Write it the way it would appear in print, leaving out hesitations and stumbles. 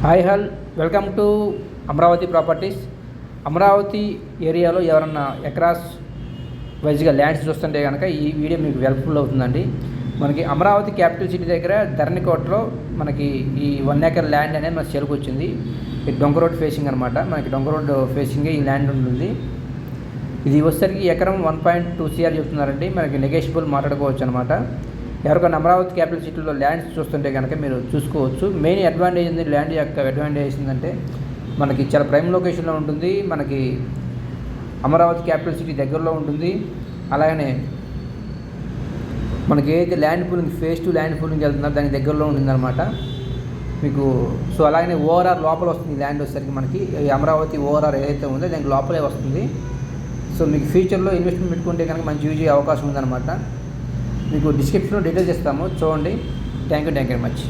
Hi welcome to Amaravati properties. Amaravati ఏరియాలో ఎవరన్నా acres వైజ్గా ల్యాండ్స్ చూస్తుంటే కనుక ఈ వీడియో మీకు హెల్ప్ఫుల్ అవుతుందండి. మనకి అమరావతి క్యాపిటల్ సిటీ దగ్గర ధరణికోటలో మనకి ఈ 1 acre ల్యాండ్ అనేది మనకి సేల్కి వచ్చింది. ఇది డొంక రోడ్ ఫేసింగ్ అనమాట. మనకి డొంక రోడ్ ఫేసింగే ఈ ల్యాండ్ ఉంటుంది. ఇది వచ్చేసరికి ఎకరం 1.2 CR చెప్తున్నారండి. మనకి నెగోషియబుల్ మాట్లాడుకోవచ్చు అనమాట. ఎవరికైనా అమరావతి క్యాపిటల్ సిటీలో ల్యాండ్స్ చూస్తుంటే కనుక మీరు చూసుకోవచ్చు. మెయిన్ అడ్వాంటేజ్ ఉంది ల్యాండ్ యొక్క అడ్వాంటేజ్ ఏంటంటే మనకి చాలా ప్రైమ్ లొకేషన్లో ఉంటుంది. మనకి అమరావతి క్యాపిటల్ సిటీ దగ్గరలో ఉంటుంది. అలాగనే మనకి ఏదైతే land pooling phase 2 land pooling వెళ్తుందో దానికి దగ్గరలో ఉంటుందన్నమాట మీకు. సో అలాగనే ఓఆర్ఆర్ లోపల వస్తుంది ల్యాండ్ వచ్చేసరికి మనకి అమరావతి ఓఆర్ఆర్ ఏదైతే ఉందో దానికి లోపలే వస్తుంది. సో మీకు ఫ్యూచర్లో ఇన్వెస్ట్మెంట్ పెట్టుకుంటే కనుక మంచి యూజ్ అయ్యే అవకాశం ఉందన్నమాట. మీకు డిస్క్రిప్షన్లో డీటెయిల్స్ ఇస్తాము, చూడండి. Thank you very much.